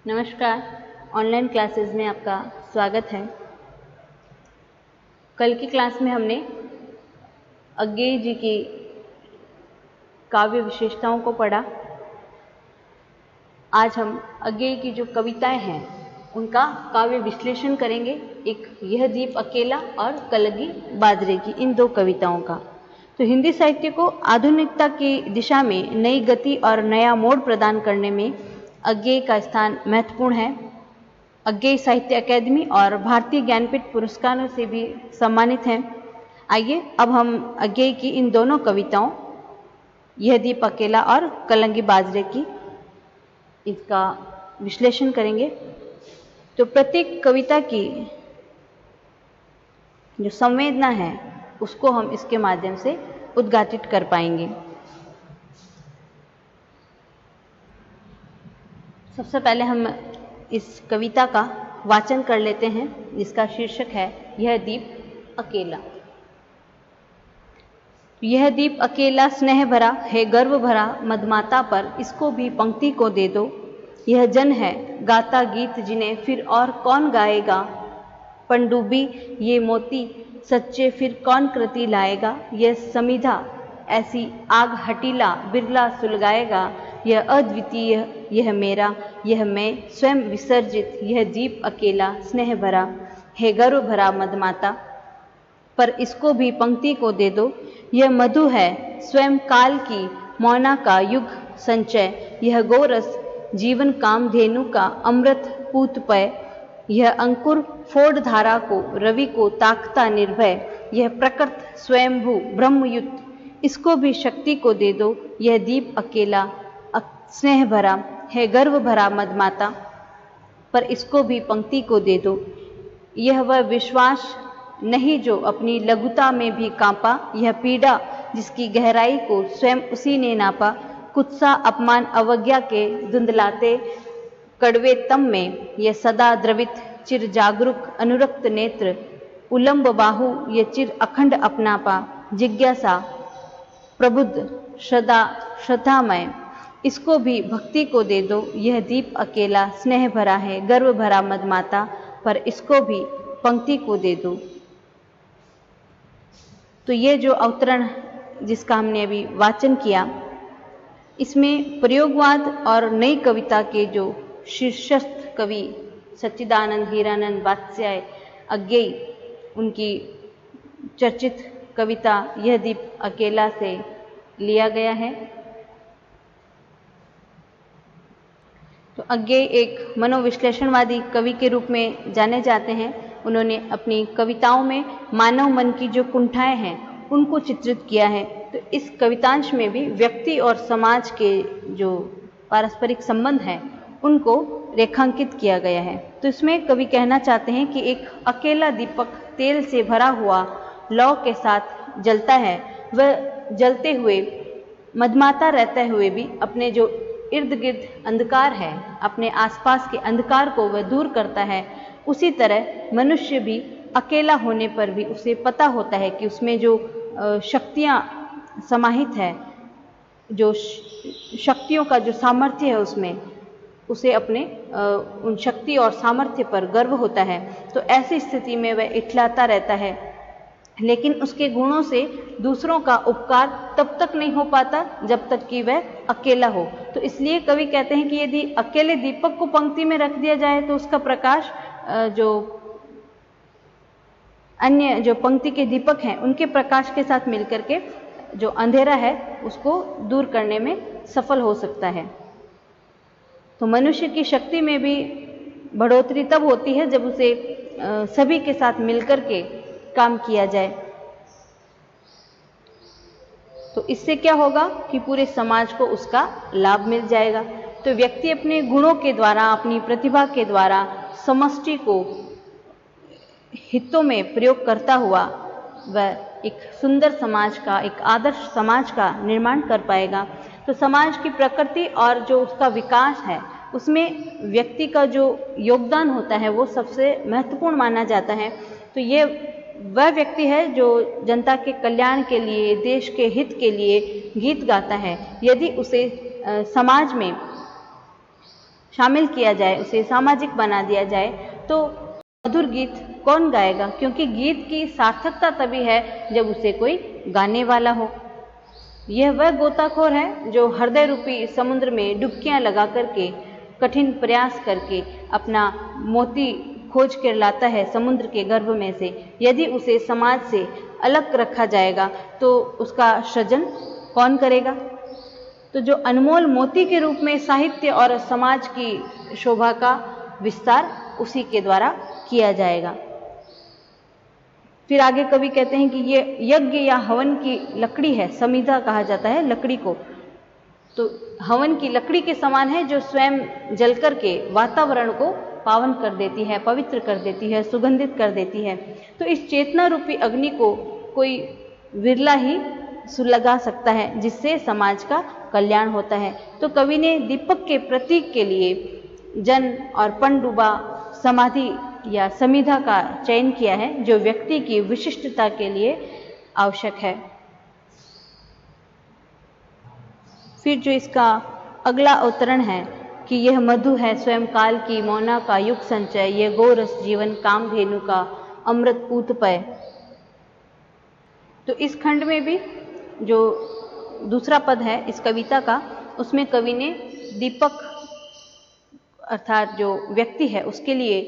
नमस्कार। Online classes में आपका स्वागत है। कल की क्लास में हमने अज्ञेय जी की काव्य विशेषताओं को पढ़ा। आज हम अज्ञेय की जो कविताएं हैं उनका काव्य विश्लेषण करेंगे। एक यह दीप अकेला और कलगी बाजरे की, इन दो कविताओं का। तो हिंदी साहित्य को आधुनिकता की दिशा में नई गति और नया मोड़ प्रदान करने में अज्ञेय का स्थान महत्वपूर्ण है। अज्ञेय साहित्य अकादमी और भारतीय ज्ञानपीठ पुरस्कारों से भी सम्मानित हैं। आइए अब हम अज्ञेय की इन दोनों कविताओं, यह दीप अकेला और कलंगी बाजरे की, इसका विश्लेषण करेंगे। तो प्रत्येक कविता की जो संवेदना है उसको हम इसके माध्यम से उद्घाटित कर पाएंगे। सबसे पहले हम इस कविता का वाचन कर लेते हैं, जिसका शीर्षक है यह दीप अकेला। यह दीप अकेला स्नेह भरा है, गर्व भरा मदमाता पर, इसको भी पंक्ति को दे दो। यह जन है गाता गीत जिन्हें फिर और कौन गाएगा, पनडुब्बी ये मोती सच्चे फिर कौन कृति लाएगा। यह समिधा ऐसी आग हटीला बिरला सुलगाएगा। यह अद्वितीय यह मेरा, यह मैं स्वयं विसर्जित, यह दीप अकेला स्नेह भरा है, गर्व भरा मदमाता पर, इसको भी पंक्ति को दे दो। यह मधु है स्वयं काल की मौना का युग संचय, यह गोरस जीवन काम धेनु का अमृत पूत पय। यह अंकुर फोड़ धारा को रवि को ताकता निर्भय, यह प्रकृत स्वयंभू ब्रह्मयुत, इसको भी शक्ति को दे दो। यह दीप अकेला स्नेह भरा है, गर्व भरा मदमाता पर, इसको भी पंक्ति को दे दो। यह वह विश्वास नहीं जो अपनी लघुता में भी कांपा, यह पीड़ा जिसकी गहराई को स्वयं उसी ने नापा। कुत्सा अपमान अवज्ञा के धुंधलाते कड़वे तम में, यह सदा द्रवित चिर जागरूक अनुरक्त नेत्र, उलंब बाहु ये चिर अखंड अपनापा। जिज्ञासा प्रबुद्ध श्रद्धामय, इसको भी भक्ति को दे दो। यह दीप अकेला स्नेह भरा है, गर्व भरा मदमाता पर, इसको भी पंक्ति को दे दो। तो ये जो अवतरण जिसका हमने अभी वाचन किया, इसमें प्रयोगवाद और नई कविता के जो शीर्षस्थ कवि सच्चिदानंद हीरानंद वात्स्यायन अज्ञेय, उनकी चर्चित कविता यह दीप अकेला से लिया गया है। तो अज्ञेय एक मनोविश्लेषणवादी कवि के रूप में जाने जाते हैं। उन्होंने अपनी कविताओं में मानव मन की जो कुंठाएं हैं उनको चित्रित किया है। तो इस कवितांश में भी व्यक्ति और समाज के जो पारस्परिक संबंध हैं उनको रेखांकित किया गया है। तो इसमें कवि कहना चाहते हैं कि एक अकेला दीपक तेल से भरा हुआ लौ के साथ जलता है, वह जलते हुए मदमाता रहते हुए भी अपने जो इर्द गिर्द अंधकार है, अपने आसपास के अंधकार को वह दूर करता है। उसी तरह मनुष्य भी अकेला होने पर भी उसे पता होता है कि उसमें जो शक्तियाँ समाहित है, जो शक्तियों का जो सामर्थ्य है उसमें, उसे अपने उन शक्ति और सामर्थ्य पर गर्व होता है। तो ऐसी स्थिति में वह इठलाता रहता है, लेकिन उसके गुणों से दूसरों का उपकार तब तक नहीं हो पाता जब तक कि वह अकेला हो। तो इसलिए कवि कहते हैं कि यदि अकेले दीपक को पंक्ति में रख दिया जाए तो उसका प्रकाश जो अन्य जो पंक्ति के दीपक हैं उनके प्रकाश के साथ मिलकर के जो अंधेरा है उसको दूर करने में सफल हो सकता है। तो मनुष्य की शक्ति में भी बढ़ोतरी तब होती है जब उसे सभी के साथ मिलकर के काम किया जाए। तो इससे क्या होगा कि पूरे समाज को उसका लाभ मिल जाएगा। तो व्यक्ति अपने गुणों के द्वारा, अपनी प्रतिभा के द्वारा समष्टि को हितों में प्रयोग करता हुआ वह एक सुंदर समाज का, एक आदर्श समाज का निर्माण कर पाएगा। तो समाज की प्रकृति और जो उसका विकास है उसमें व्यक्ति का जो योगदान होता है वो सबसे महत्वपूर्ण माना जाता है। तो ये वह व्यक्ति है जो जनता के कल्याण के लिए, देश के हित के लिए गीत गाता है। यदि उसे समाज में शामिल किया जाए, उसे सामाजिक बना दिया जाए, तो मधुर गीत कौन गाएगा? क्योंकि गीत की सार्थकता तभी है जब उसे कोई गाने वाला हो। यह वह गोताखोर है जो हृदय रूपी समुद्र में डुबकियां लगा करके, कठिन प्रयास करके अपना मोती खोज कर लाता है समुद्र के गर्भ में से। यदि उसे समाज से अलग रखा जाएगा तो उसका सृजन कौन करेगा? तो जो अनमोल मोती के रूप में साहित्य और समाज की शोभा का विस्तार उसी के द्वारा किया जाएगा। फिर आगे कवि कहते हैं कि ये यज्ञ या हवन की लकड़ी है, समिधा कहा जाता है लकड़ी को, तो हवन की लकड़ी के समान है जो स्वयं जल करके वातावरण को पावन कर देती है, पवित्र कर देती है, सुगंधित कर देती है। तो इस चेतना रूपी अग्नि को कोई विरला ही सुलगा सकता है जिससे समाज का कल्याण होता है। तो कवि ने दीपक के प्रतीक के लिए जन और पनडुब्बा समाधि या समिधा का चयन किया है जो व्यक्ति की विशिष्टता के लिए आवश्यक है। फिर जो इसका अगला अवतरण है कि यह मधु है स्वयं काल की मौना का युग संचय, यह गोरस जीवन कामधेनु का अमृत पूत पय। तो इस खंड में भी जो दूसरा पद है इस कविता का, उसमें कवि ने दीपक अर्थात जो व्यक्ति है उसके लिए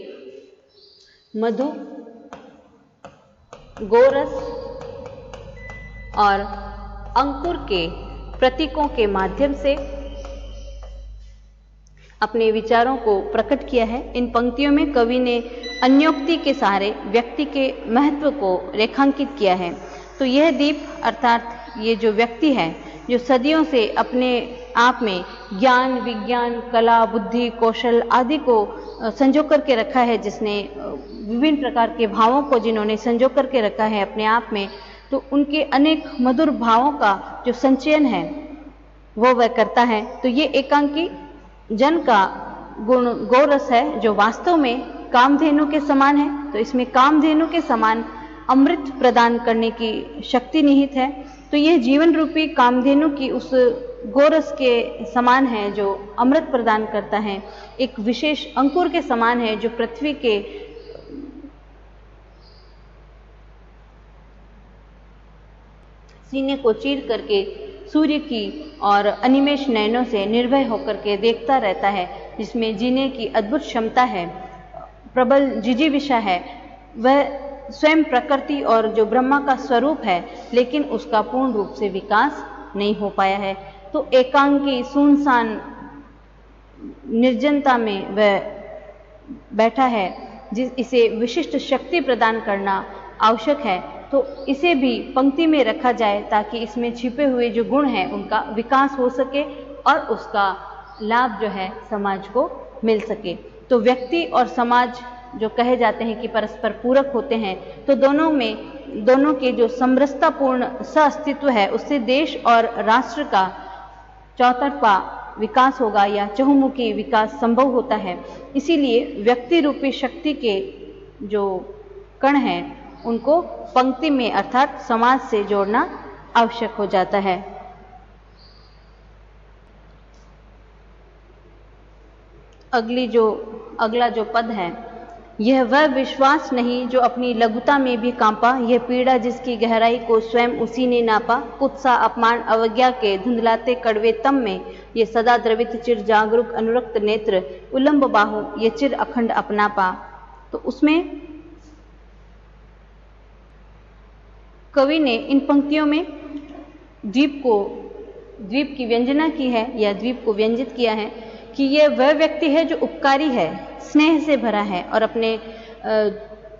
मधु, गोरस और अंकुर के प्रतीकों के माध्यम से अपने विचारों को प्रकट किया है। इन पंक्तियों में कवि ने अन्योक्ति के सहारे व्यक्ति के महत्व को रेखांकित किया है। तो यह दीप अर्थात ये जो व्यक्ति है जो सदियों से अपने आप में ज्ञान, विज्ञान, कला, बुद्धि, कौशल आदि को संजो करके रखा है, जिसने विभिन्न प्रकार के भावों को जिन्होंने संजो करके रखा है अपने आप में, तो उनके अनेक मधुर भावों का जो संचयन है वो वह करता है। तो ये एकांकी जन का गुण गोरस है जो वास्तव में कामधेनु के समान है। तो इसमें कामधेनु के समान अमृत प्रदान करने की शक्ति निहित है। तो यह जीवन रूपी कामधेनु की उस गोरस के समान है जो अमृत प्रदान करता है, एक विशेष अंकुर के समान है जो पृथ्वी के सीने को चीर करके सूर्य की और अनिमेष नयनों से निर्भय होकर के देखता रहता है, जिसमें जीने की अद्भुत क्षमता है, प्रबल जिजीविषा है। वह स्वयं प्रकृति और जो ब्रह्मा का स्वरूप है, लेकिन उसका पूर्ण रूप से विकास नहीं हो पाया है। तो एकांकी सुनसान निर्जनता में वह बैठा है, इसे विशिष्ट शक्ति प्रदान करना आवश्यक है। तो इसे भी पंक्ति में रखा जाए ताकि इसमें छिपे हुए जो गुण हैं उनका विकास हो सके और उसका लाभ जो है समाज को मिल सके। तो व्यक्ति और समाज जो कहे जाते हैं कि परस्पर पूरक होते हैं, तो दोनों के जो समरसतापूर्ण सहअस्तित्व है उससे देश और राष्ट्र का चौतरफा विकास होगा या चहुमुखी विकास संभव होता है। इसीलिए व्यक्ति रूपी शक्ति के जो कण हैं उनको पंक्ति में अर्थात समाज से जोड़ना आवश्यक हो जाता है। अगला जो पद है, यह वह विश्वास नहीं जो अपनी लघुता में भी कांपा, यह पीड़ा जिसकी गहराई को स्वयं उसी ने नापा, कुत्सा अपमान अवज्ञा के धुंधलाते कड़वे तम में, ये सदा द्रवित चिर जागरूक अनुरक्त नेत्र, उलंब बाहु ये चिर अखंड अपना पा। तो उसमें कवि ने इन पंक्तियों में द्वीप की व्यंजना की है या द्वीप को व्यंजित किया है कि यह वह व्यक्ति है जो उपकारी है, स्नेह से भरा है और अपने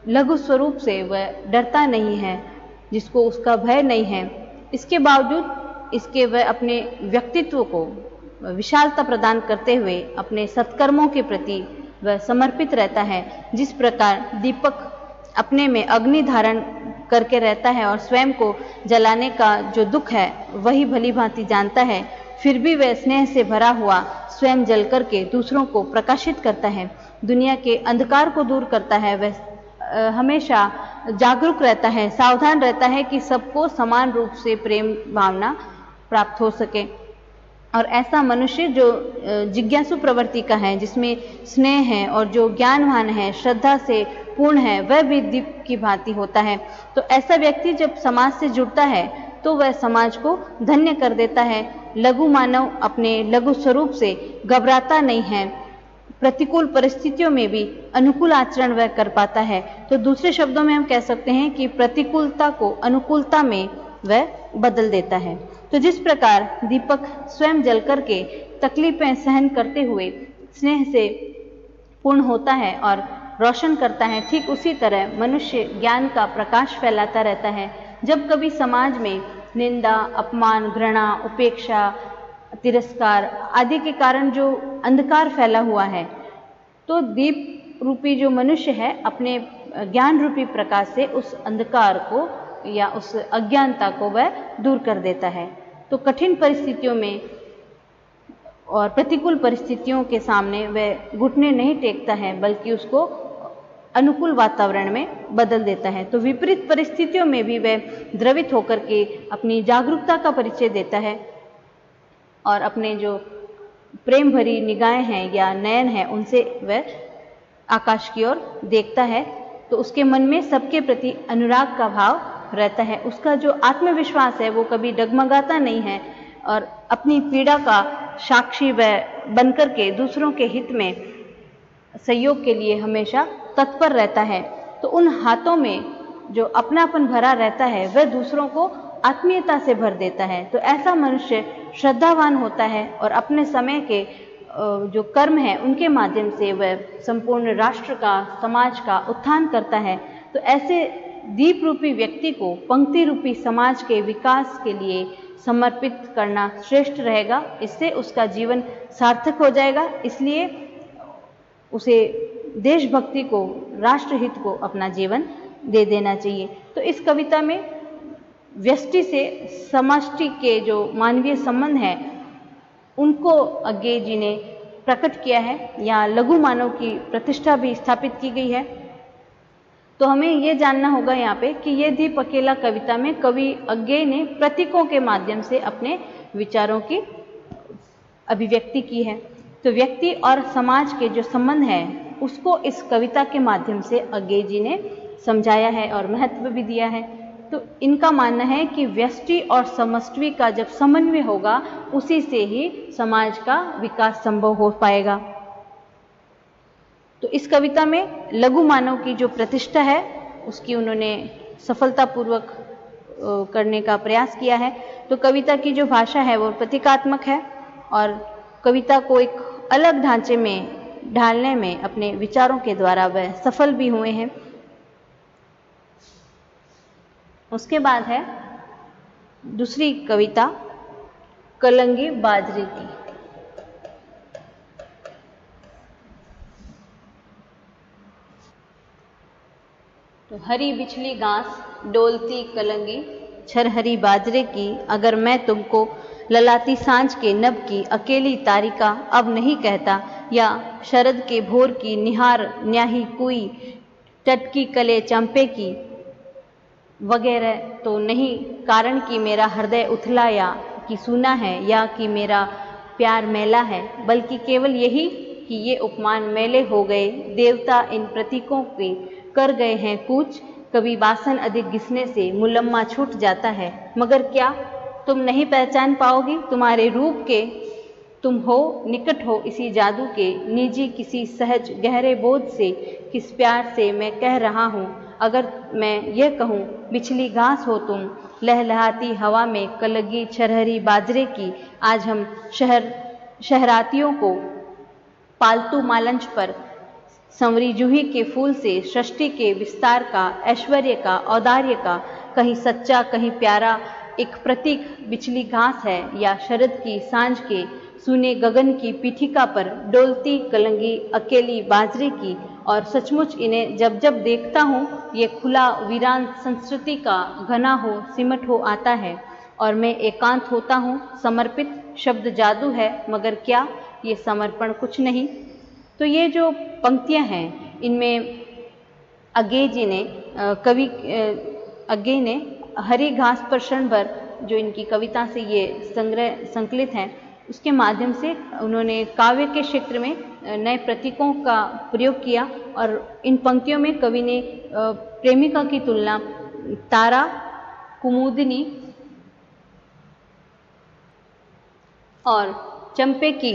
लघु स्वरूप से वह डरता नहीं है, जिसको उसका भय नहीं है। इसके बावजूद इसके वह अपने व्यक्तित्व को विशालता प्रदान करते हुए अपने सत्कर्मों के प्रति वह समर्पित रहता है। जिस प्रकार दीपक अपने में अग्नि धारण करके रहता है और स्वयं को जलाने का जो दुख है वही भली भांति जानता है, फिर भी वह स्नेह से भरा हुआ स्वयं जल करके दूसरों को प्रकाशित करता है, दुनिया के अंधकार को दूर करता है। वह हमेशा जागरूक रहता है, सावधान रहता है कि सबको समान रूप से प्रेम भावना प्राप्त हो सके। और ऐसा मनुष्य जो जिज्ञासु प्रवृत्ति का है, जिसमें स्नेह है और जो ज्ञानवान है, श्रद्धा से पूर्ण है, वह भी दीप की भांति होता है। तो ऐसा व्यक्ति जब समाज से जुड़ता है तो वह समाज को धन्य कर देता है। लघु मानव अपने लघु स्वरूप से घबराता नहीं है, प्रतिकूल परिस्थितियों में भी अनुकूल आचरण वह कर पाता है। तो दूसरे शब्दों में हम कह सकते हैं कि प्रतिकूलता को अनुकूलता में वह बदल देता है। तो जिस प्रकार दीपक स्वयं जल करके तकलीफें सहन करते हुए स्नेह से पूर्ण होता है और रोशन करता है, ठीक उसी तरह मनुष्य ज्ञान का प्रकाश फैलाता रहता है। जब कभी समाज में निंदा, अपमान, घृणा, उपेक्षा, तिरस्कार आदि के कारण जो अंधकार फैला हुआ है, तो दीप रूपी जो मनुष्य है अपने ज्ञान रूपी प्रकाश से उस अंधकार को या उस अज्ञानता को वह दूर कर देता है। तो कठिन परिस्थितियों में और प्रतिकूल परिस्थितियों के सामने वह घुटने नहीं टेकता है, बल्कि उसको अनुकूल वातावरण में बदल देता है। तो विपरीत परिस्थितियों में भी वह द्रवित होकर के अपनी जागरूकता का परिचय देता है और अपने जो प्रेम भरी निगाहें हैं या नयन है उनसे वह आकाश की ओर देखता है। तो उसके मन में सबके प्रति अनुराग का भाव रहता है। उसका जो आत्मविश्वास है वो कभी डगमगाता नहीं है और अपनी पीड़ा का साक्षी वह बनकर के दूसरों के हित में सहयोग के लिए हमेशा तत्पर रहता है। तो उन हाथों में जो अपनापन भरा रहता है वह दूसरों को आत्मीयता से भर देता है। तो ऐसा मनुष्य श्रद्धावान होता है और अपने समय के जो कर्म है उनके माध्यम से वह संपूर्ण राष्ट्र का, समाज का उत्थान करता है। तो ऐसे दीप रूपी व्यक्ति को पंक्ति रूपी समाज के विकास के लिए समर्पित करना श्रेष्ठ रहेगा। इससे उसका जीवन सार्थक हो जाएगा। इसलिए उसे देशभक्ति को, राष्ट्रहित को अपना जीवन दे देना चाहिए। तो इस कविता में व्यष्टि से समष्टि के जो मानवीय संबंध हैं उनको अज्ञेय जी ने प्रकट किया है। यहाँ लघु मानव की प्रतिष्ठा भी स्थापित की गई है। तो हमें ये जानना होगा यहाँ पे कि ये दीप अकेला कविता में कवि अज्ञेय ने प्रतीकों के माध्यम से अपने विचारों की अभिव्यक्ति की है। तो व्यक्ति और समाज के जो संबंध है उसको इस कविता के माध्यम से अज्ञेय जी ने समझाया है और महत्व भी दिया है। तो इनका मानना है कि व्यष्टि और समष्टि का जब समन्वय होगा उसी से ही समाज का विकास संभव हो पाएगा। तो इस कविता में लघु मानव की जो प्रतिष्ठा है उसकी उन्होंने सफलतापूर्वक करने का प्रयास किया है। तो कविता की जो भाषा है वो प्रतीकात्मक है और कविता को एक अलग ढांचे में ढालने में अपने विचारों के द्वारा वह सफल भी हुए हैं। उसके बाद है दूसरी कविता कलंगी बाजरे की। तो हरी बिछली घास डोलती कलंगी छरहरी बाजरे की, अगर मैं तुमको ललाती सांझ के नभ की अकेली तारिका अब नहीं कहता, या शरद के भोर की निहार न्याही कुई टटकी कले चंपे की वगैरह तो नहीं कारण कि मेरा हृदय उथला या कि सूना है या कि मेरा प्यार मैला है, बल्कि केवल यही कि ये उपमान मेले हो गए। देवता इन प्रतीकों के कर गए हैं कूच, कभी वासन अधिक घिसने से मुलम्मा छूट जाता है। मगर क्या तुम नहीं पहचान पाओगी तुम्हारे रूप के, तुम हो निकट हो इसी जादू के, निजी किसी सहज गहरे बोध से किस प्यार से मैं कह रहा हूँ। अगर मैं यह कहूँ बिछली घास हो तुम, लहलहाती हवा में कलगी छरहरी बाजरे की, आज हम शहरातियों को पालतू मालंच पर संवरी जूही के फूल से सृष्टि के विस्तार का, ऐश्वर्य का, औदार्य का कहीं सच्चा कहीं प्यारा एक प्रतीक बिछली घास है, या शरद की सांझ के सूने गगन की पीठिका पर डोलती कलंगी अकेली बाजरे की। और सचमुच इन्हें जब जब देखता हूँ ये खुला वीरान संस्कृति का घना हो सिमट हो आता है और मैं एकांत होता हूँ। समर्पित शब्द जादू है, मगर क्या ये समर्पण कुछ नहीं। तो ये जो पंक्तियाँ हैं इनमें अज्ञेय जी ने कवि अज्ञेय ने हरी घास पर क्षण भर जो इनकी कविता से ये संग्रह संकलित हैं उसके माध्यम से उन्होंने काव्य के क्षेत्र में नए प्रतीकों का प्रयोग किया। और इन पंक्तियों में कवि ने प्रेमिका की तुलना तारा, कुमुदिनी और चंपे की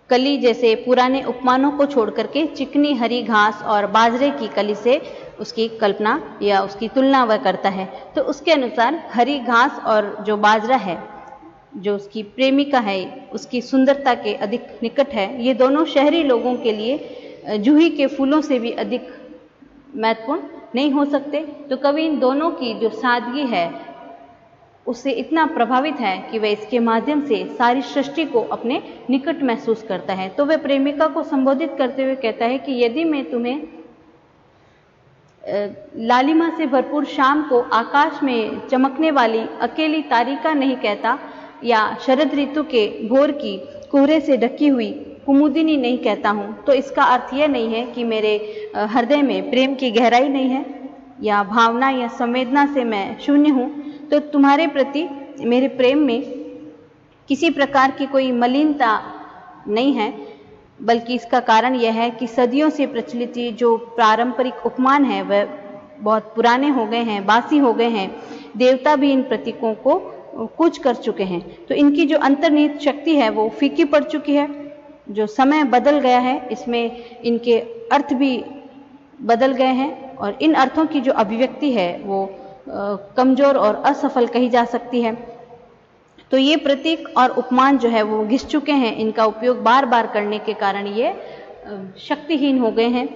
कली जैसे पुराने उपमानों को छोड़ करके चिकनी हरी घास और बाजरे की कली से उसकी कल्पना या उसकी तुलना वह करता है। तो उसके अनुसार हरी घास और जो बाजरा है, जो उसकी प्रेमिका है, उसकी सुंदरता के अधिक निकट है। ये दोनों शहरी लोगों के लिए जूही के फूलों से भी अधिक महत्वपूर्ण नहीं हो सकते। तो कवि इन दोनों की जो सादगी है उससे इतना प्रभावित है कि वह इसके माध्यम से सारी सृष्टि को अपने निकट महसूस करता है। तो वह प्रेमिका को संबोधित करते हुए कहता है कि यदि मैं तुम्हें लालिमा से भरपूर शाम को आकाश में चमकने वाली अकेली तारिका नहीं कहता, या शरद ऋतु के भोर की कोहरे से ढकी हुई कुमुदिनी नहीं कहता हूँ, तो इसका अर्थ यह नहीं है कि मेरे हृदय में प्रेम की गहराई नहीं है या भावना या संवेदना से मैं शून्य हूँ। तो तुम्हारे प्रति मेरे प्रेम में किसी प्रकार की कोई मलिनता नहीं है, बल्कि इसका कारण यह है कि सदियों से प्रचलित जो पारंपरिक उपमान है वह बहुत पुराने हो गए हैं, बासी हो गए हैं। देवता भी इन प्रतीकों को कूच कर चुके हैं। तो इनकी जो अंतर्निहित शक्ति है वो फीकी पड़ चुकी है। जो समय बदल गया है, इसमें इनके अर्थ भी बदल गए हैं और इन अर्थों की जो अभिव्यक्ति है वो कमजोर और असफल कही जा सकती है। तो ये प्रतीक और उपमान जो है वो घिस चुके हैं। इनका उपयोग बार बार करने के कारण ये शक्तिहीन हो गए हैं।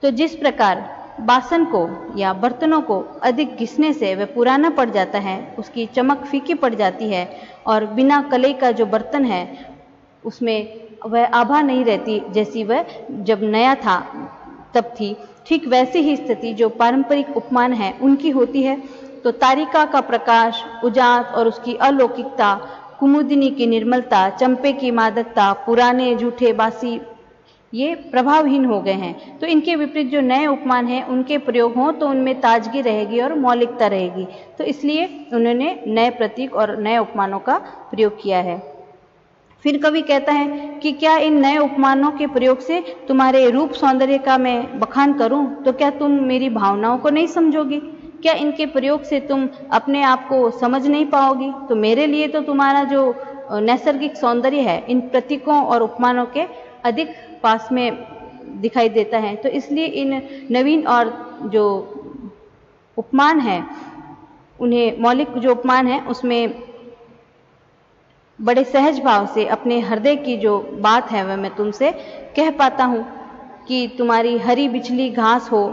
तो जिस प्रकार बासन को या बर्तनों को अधिक घिसने से वह पुराना पड़ जाता है, उसकी चमक फीकी पड़ जाती है और बिना कलई का जो बर्तन है उसमें वह आभा नहीं रहती जैसी वह जब नया था तब थी। ठीक वैसी ही स्थिति जो पारंपरिक उपमान है उनकी होती है। तो तारिका का प्रकाश, उजास और उसकी अलौकिकता, कुमुदिनी की निर्मलता, चंपे की मादकता, पुराने झूठे बासी, ये प्रभावहीन हो गए हैं। तो इनके विपरीत जो नए उपमान हैं उनके प्रयोग हों तो उनमें ताजगी रहेगी और मौलिकता रहेगी। तो इसलिए उन्होंने नए प्रतीक और नए उपमानों का प्रयोग किया है। फिर कवि कहता है कि क्या इन नए उपमानों के प्रयोग से तुम्हारे रूप सौंदर्य का मैं बखान करूं तो क्या तुम मेरी भावनाओं को नहीं समझोगी? क्या इनके प्रयोग से तुम अपने आप को समझ नहीं पाओगी? तो मेरे लिए तो तुम्हारा जो नैसर्गिक सौंदर्य है इन प्रतीकों और उपमानों के अधिक पास में दिखाई देता है। तो इसलिए इन नवीन और जो उपमान है, उन्हें मौलिक जो उपमान है उसमें बड़े सहज भाव से अपने हृदय की जो बात है वह मैं तुमसे कह पाता हूँ कि तुम्हारी हरी बिछली घास हो,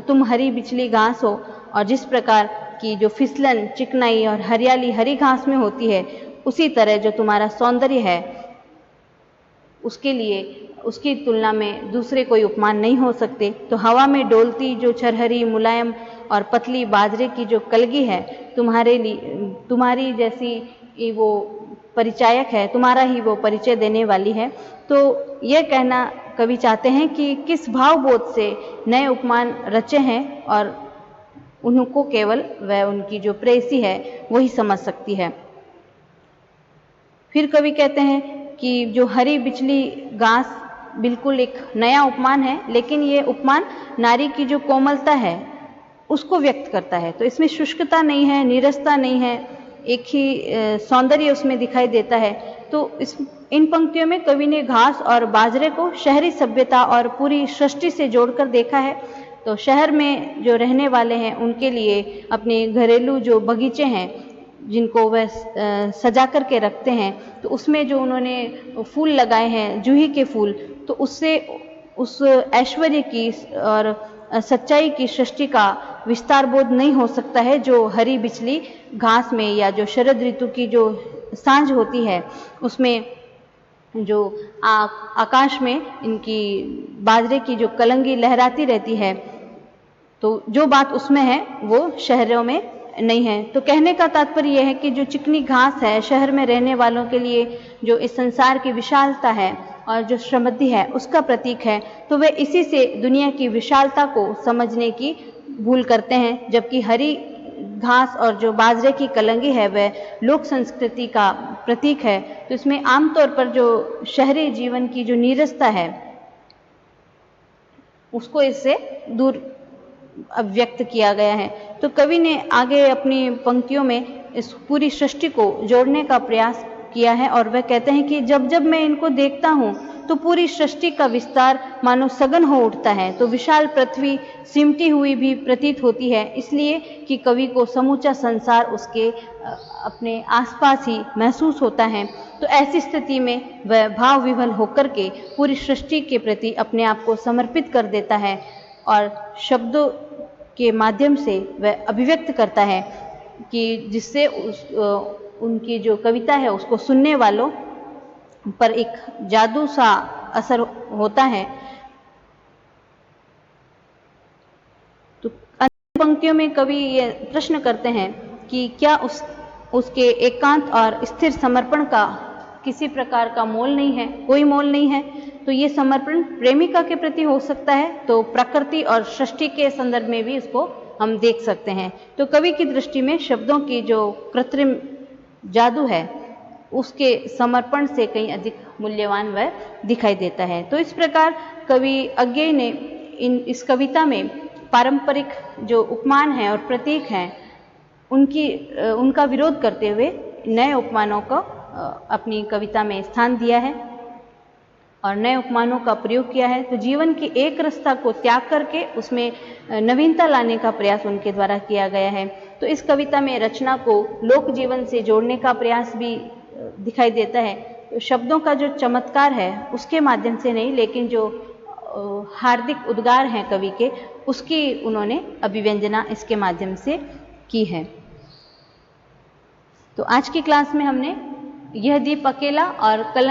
तुम हरी बिछली घास हो, और जिस प्रकार की जो फिसलन, चिकनाई और हरियाली हरी घास में होती है, उसी तरह जो तुम्हारा सौंदर्य है उसके लिए उसकी तुलना में दूसरे कोई उपमान नहीं हो सकते। तो हवा में डोलती जो छरहरी, मुलायम और पतली बाजरे की जो कलगी है तुम्हारे लिए, तुम्हारी जैसी वो परिचायक है, तुम्हारा ही वो परिचय देने वाली है। तो यह कहना कवि चाहते हैं कि किस भावबोध से नए उपमान रचे हैं और उनको केवल वह उनकी जो प्रेयसी है वही समझ सकती है। फिर कवि कहते हैं कि जो हरी बिछली घास बिल्कुल एक नया उपमान है, लेकिन ये उपमान नारी की जो कोमलता है उसको व्यक्त करता है। तो इसमें शुष्कता नहीं है, नीरसता नहीं है, एक ही सौंदर्य उसमें दिखाई देता है। तो इन पंक्तियों में कवि ने घास और बाजरे को शहरी सभ्यता और पूरी सृष्टि से जोड़कर देखा है। तो शहर में जो रहने वाले हैं उनके लिए अपने घरेलू जो बगीचे हैं जिनको वह सजा करके रखते हैं, तो उसमें जो उन्होंने फूल लगाए हैं, जूही के फूल, तो उससे उस ऐश्वर्य की और सच्चाई की सृष्टि का विस्तार बोध नहीं हो सकता है जो हरी बिछली घास में या जो शरद ऋतु की जो सांझ होती है उसमें जो आकाश में इनकी बाजरे की जो कलंगी लहराती रहती है, तो जो बात उसमें है वो शहरों में नहीं है। तो कहने का तात्पर्य यह है कि जो चिकनी घास है शहर में रहने वालों के लिए जो इस संसार की विशालता है और जो समृद्धि है उसका प्रतीक है, तो वे इसी से दुनिया की विशालता को समझने की भूल करते हैं। जबकि हरी घास और जो बाजरे की कलंगी है वह लोक संस्कृति का प्रतीक है, तो इसमें आमतौर पर जो शहरी जीवन की जो नीरसता है उसको इससे दूर अभिव्यक्त किया गया है। तो कवि ने आगे अपनी पंक्तियों में इस पूरी सृष्टि को जोड़ने का प्रयास किया है और वह कहते हैं कि जब जब मैं इनको देखता हूँ तो पूरी सृष्टि का विस्तार मानो सघन हो उठता है, तो विशाल पृथ्वी सिमटी हुई भी प्रतीत होती है, इसलिए कि कवि को समूचा संसार उसके अपने आसपास ही महसूस होता है। तो ऐसी स्थिति में वह भाव विह्वल होकर के पूरी सृष्टि के प्रति अपने आप को समर्पित कर देता है और शब्दों के माध्यम से वह अभिव्यक्त करता है कि जिससे उनकी जो कविता है उसको सुनने वालों पर एक जादू सा असर होता है। तो अंतिम पंक्तियों में कवि ये प्रश्न करते हैं कि क्या उसके एकांत और स्थिर समर्पण का किसी प्रकार का मोल नहीं है, कोई मोल नहीं है। तो ये समर्पण प्रेमिका के प्रति हो सकता है, तो प्रकृति और सृष्टि के संदर्भ में भी इसको हम देख सकते हैं। तो कवि की दृष्टि में शब्दों की जो कृत्रिम जादू है उसके समर्पण से कहीं अधिक मूल्यवान वह दिखाई देता है। तो इस प्रकार कवि अज्ञेय ने इस कविता में पारंपरिक जो उपमान है और प्रतीक हैं उनका विरोध करते हुए नए उपमानों को अपनी कविता में स्थान दिया है और नए उपमानों का प्रयोग किया है। तो जीवन की एक रसता को त्याग करके उसमें नवीनता लाने का प्रयास उनके द्वारा किया गया है। तो इस कविता में रचना को लोक जीवन से जोड़ने का प्रयास भी दिखाई देता है। तो शब्दों का जो चमत्कार है उसके माध्यम से नहीं, लेकिन जो हार्दिक उद्गार हैं कवि के उसकी उन्होंने अभिव्यंजना इसके माध्यम से की है। तो आज की क्लास में हमने यह दीप अकेला और कलंक